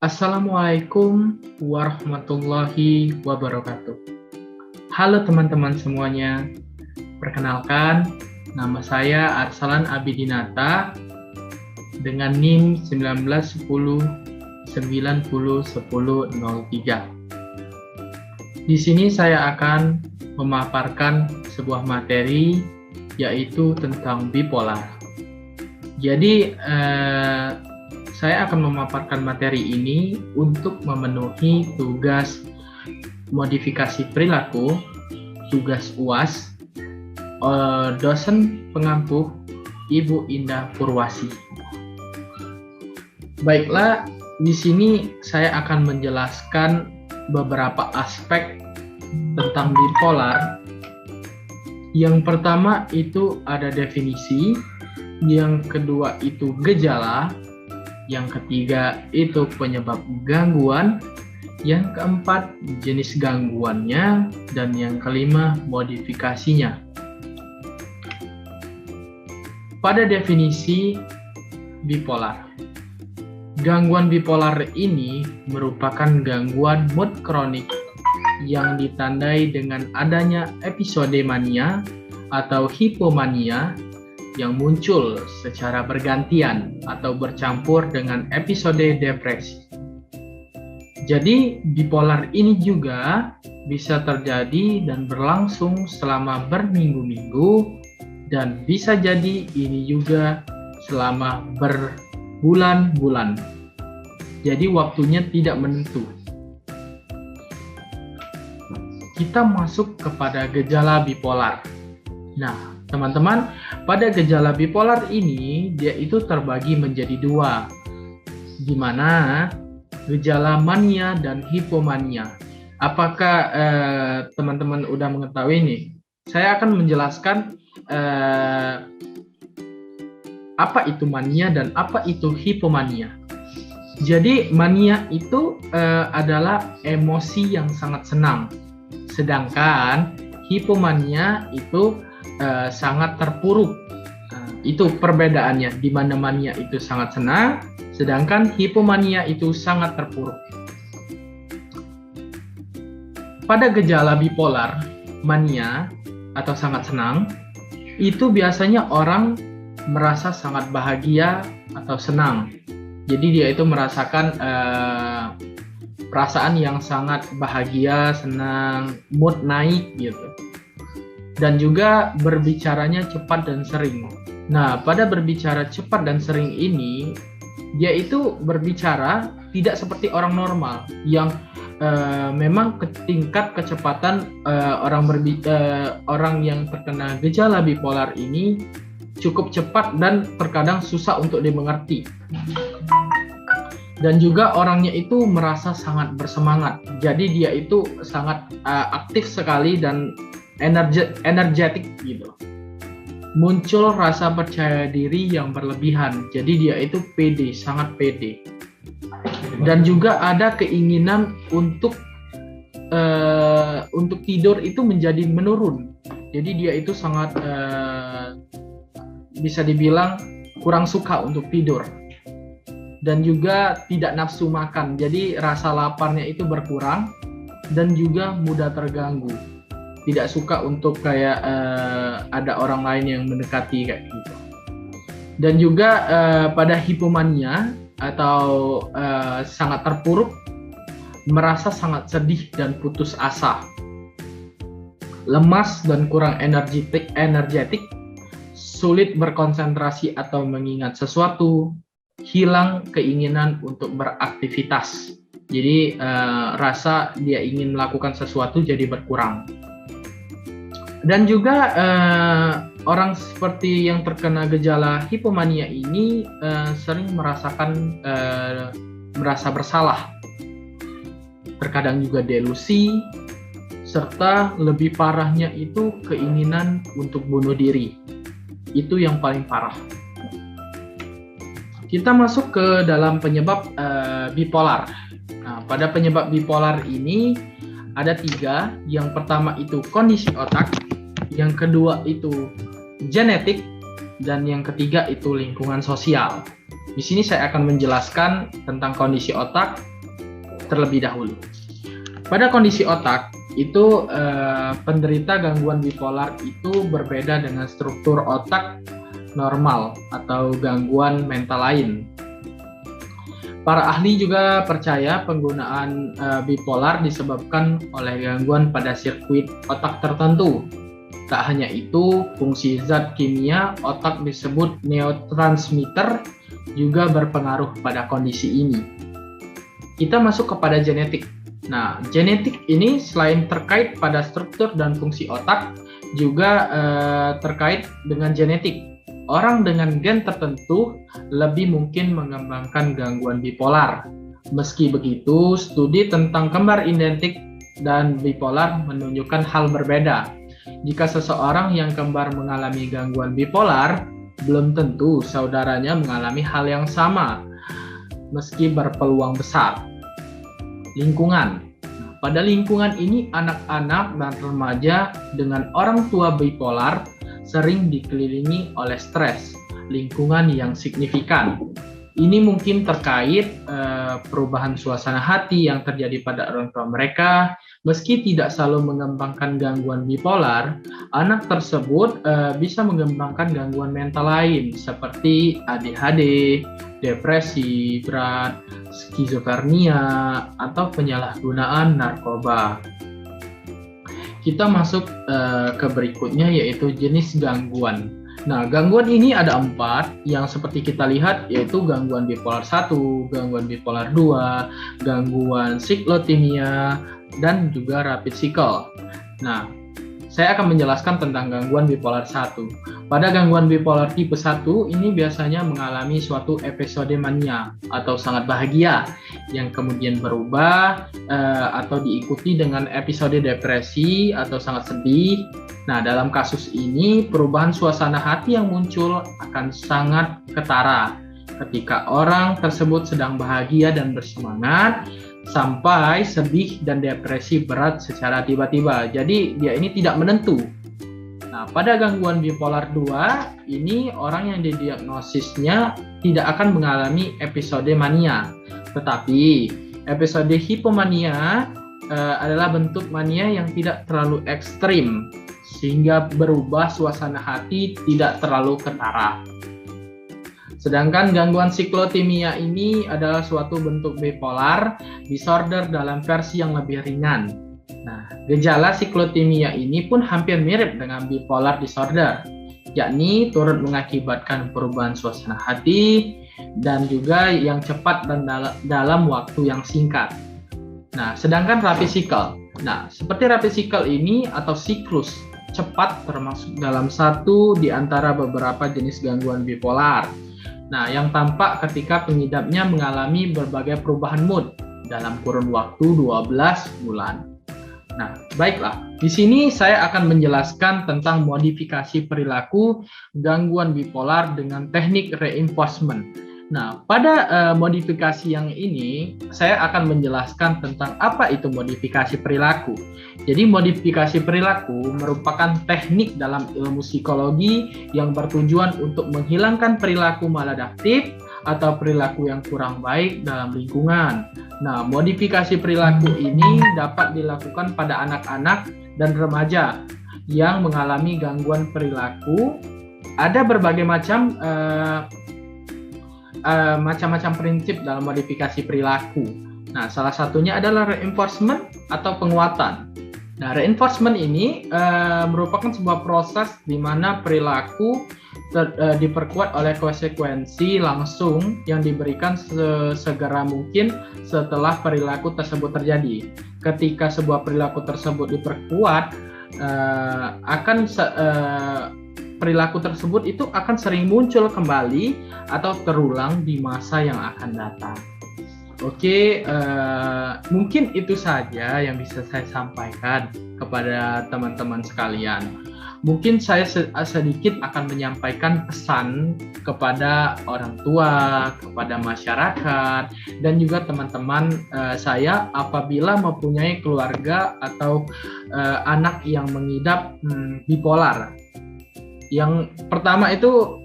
Assalamualaikum warahmatullahi wabarakatuh. Halo teman-teman semuanya. Perkenalkan, nama saya Arsalan Abidinata dengan NIM 1910901003. Di sini saya akan memaparkan sebuah materi yaitu tentang bipolar. Jadi saya akan memaparkan materi ini untuk memenuhi tugas modifikasi perilaku, tugas UAS, dosen pengampu Ibu Indah Purwasi. Baiklah, di sini saya akan menjelaskan beberapa aspek tentang bipolar. Yang pertama itu ada definisi, yang kedua itu gejala, yang ketiga itu penyebab gangguan, yang keempat jenis gangguannya, dan yang kelima modifikasinya. Pada definisi bipolar, gangguan bipolar ini merupakan gangguan mood kronik yang ditandai dengan adanya episode mania atau hipomania yang muncul secara bergantian atau bercampur dengan episode depresi. Jadi, bipolar ini juga bisa terjadi dan berlangsung selama berminggu-minggu, dan bisa jadi ini juga selama berbulan-bulan. Jadi, waktunya tidak menentu. Kita masuk kepada gejala bipolar. Nah, teman-teman, pada gejala bipolar ini dia itu terbagi menjadi dua, di mana gejala mania dan hipomania. Apakah teman-teman udah mengetahui ini? Saya akan menjelaskan apa itu mania dan apa itu hipomania. Jadi mania itu adalah emosi yang sangat senang, sedangkan hipomania itu sangat terpuruk. Itu perbedaannya, di mana mania itu sangat senang, sedangkan hipomania itu sangat terpuruk. Pada gejala bipolar, mania atau sangat senang, itu biasanya orang merasa sangat bahagia atau senang. Jadi dia itu merasakan perasaan yang sangat bahagia, senang, mood naik gitu. Dan juga berbicaranya cepat dan sering. Nah, pada berbicara cepat dan sering ini, dia itu berbicara tidak seperti orang normal yang memang tingkat kecepatan orang yang terkena gejala bipolar ini cukup cepat dan terkadang susah untuk dimengerti. Dan juga orangnya itu merasa sangat bersemangat. Jadi dia itu sangat aktif sekali dan energetik gitu. Muncul rasa percaya diri yang berlebihan. Jadi dia itu pede, sangat pede. Dan juga ada keinginan untuk tidur itu menjadi menurun. Jadi dia itu sangat bisa dibilang kurang suka untuk tidur. Dan juga tidak nafsu makan. Jadi rasa laparnya itu berkurang dan juga mudah terganggu. Tidak suka untuk kayak ada orang lain yang mendekati kayak gitu. Dan juga pada hipomania atau sangat terpuruk, merasa sangat sedih dan putus asa, lemas dan kurang energetik, sulit berkonsentrasi atau mengingat sesuatu, hilang keinginan untuk beraktivitas. Jadi rasa dia ingin melakukan sesuatu jadi berkurang. Dan juga orang seperti yang terkena gejala hipomania ini sering merasakan merasa bersalah, terkadang juga delusi, serta lebih parahnya itu keinginan untuk bunuh diri. Itu yang paling parah. Kita masuk ke dalam penyebab bipolar. Nah, pada penyebab bipolar ini ada 3. Yang pertama itu kondisi otak, yang kedua itu genetik, dan yang ketiga itu lingkungan sosial. Di sini saya akan menjelaskan tentang kondisi otak, terlebih dahulu. Pada kondisi otak itu penderita gangguan bipolar itu berbeda dengan struktur otak normal atau gangguan mental lain. Para ahli juga percaya penggunaan bipolar disebabkan oleh gangguan pada sirkuit otak tertentu. Tak hanya itu, fungsi zat kimia otak disebut neurotransmitter juga berpengaruh pada kondisi ini. Kita masuk kepada genetik. Nah, genetik ini selain terkait pada struktur dan fungsi otak, juga terkait dengan genetik. Orang dengan gen tertentu lebih mungkin mengembangkan gangguan bipolar. Meski begitu, studi tentang kembar identik dan bipolar menunjukkan hal berbeda. Jika seseorang yang kembar mengalami gangguan bipolar, belum tentu saudaranya mengalami hal yang sama, meski berpeluang besar. Lingkungan. Pada lingkungan ini, anak-anak dan remaja dengan orang tua bipolar sering dikelilingi oleh stres lingkungan yang signifikan. Ini mungkin terkait perubahan suasana hati yang terjadi pada orang tua mereka. Meski tidak selalu mengembangkan gangguan bipolar, anak tersebut bisa mengembangkan gangguan mental lain seperti ADHD, depresi berat, skizofrenia, atau penyalahgunaan narkoba. Kita masuk ke berikutnya, yaitu jenis gangguan. Nah, gangguan ini ada 4 yang seperti kita lihat, yaitu gangguan bipolar 1, gangguan bipolar 2, gangguan siklotimia, dan juga rapid cycle. Nah, saya akan menjelaskan tentang gangguan bipolar 1. Pada gangguan bipolar tipe 1 ini biasanya mengalami suatu episode mania atau sangat bahagia yang kemudian berubah atau diikuti dengan episode depresi atau sangat sedih. Nah, dalam kasus ini perubahan suasana hati yang muncul akan sangat ketara ketika orang tersebut sedang bahagia dan bersemangat, sampai sedih dan depresi berat secara tiba-tiba. Jadi dia ini tidak menentu. Nah, pada gangguan bipolar 2 ini orang yang didiagnosisnya tidak akan mengalami episode mania, tetapi episode hipomania adalah bentuk mania yang tidak terlalu ekstrim sehingga berubah suasana hati tidak terlalu ketara. Sedangkan gangguan siklotimia ini adalah suatu bentuk bipolar disorder dalam versi yang lebih ringan. Nah, gejala siklotimia ini pun hampir mirip dengan bipolar disorder, yakni turut mengakibatkan perubahan suasana hati dan juga yang cepat dan dalam waktu yang singkat. Nah, sedangkan rapid cycle. Nah, seperti rapid cycle ini atau siklus cepat termasuk dalam satu di antara beberapa jenis gangguan bipolar. Nah, yang tampak ketika pengidapnya mengalami berbagai perubahan mood dalam kurun waktu 12 bulan. Nah, baiklah. Di sini saya akan menjelaskan tentang modifikasi perilaku gangguan bipolar dengan teknik reinforcement. Nah, pada modifikasi yang ini, saya akan menjelaskan tentang apa itu modifikasi perilaku. Jadi, modifikasi perilaku merupakan teknik dalam ilmu psikologi yang bertujuan untuk menghilangkan perilaku maladaptif atau perilaku yang kurang baik dalam lingkungan. Nah, modifikasi perilaku ini dapat dilakukan pada anak-anak dan remaja yang mengalami gangguan perilaku. Ada berbagai macam-macam prinsip dalam modifikasi perilaku. Nah, salah satunya adalah reinforcement atau penguatan. Nah, reinforcement ini merupakan sebuah proses di mana perilaku diperkuat oleh konsekuensi langsung yang diberikan sesegera mungkin setelah perilaku tersebut terjadi. Ketika sebuah perilaku tersebut diperkuat, perilaku tersebut itu akan sering muncul kembali atau terulang di masa yang akan datang. Oke, mungkin itu saja yang bisa saya sampaikan kepada teman-teman sekalian. Mungkin saya sedikit akan menyampaikan pesan kepada orang tua, kepada masyarakat, dan juga teman-teman saya apabila mempunyai keluarga atau anak yang mengidap bipolar. Yang pertama itu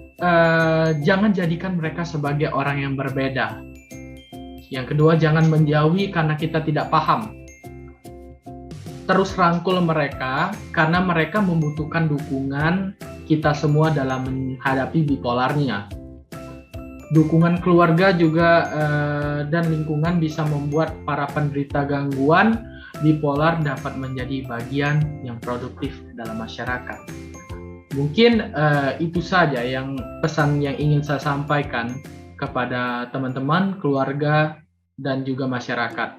jangan jadikan mereka sebagai orang yang berbeda. Yang kedua, jangan menjauhi karena kita tidak paham. Terus rangkul mereka karena mereka membutuhkan dukungan kita semua dalam menghadapi bipolarnya. Dukungan keluarga juga dan lingkungan bisa membuat para penderita gangguan bipolar dapat menjadi bagian yang produktif dalam masyarakat. Mungkin itu saja yang pesan yang ingin saya sampaikan kepada teman-teman, keluarga, dan juga masyarakat.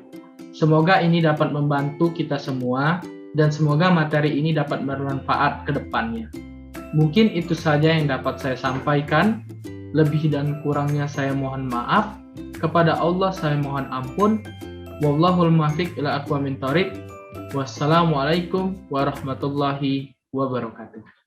Semoga ini dapat membantu kita semua dan semoga materi ini dapat bermanfaat ke depannya. Mungkin itu saja yang dapat saya sampaikan. Lebih dan kurangnya saya mohon maaf. Kepada Allah saya mohon ampun. Wallahul muwaffiq ila aqwamit thoriq. Wassalamualaikum warahmatullahi wabarakatuh.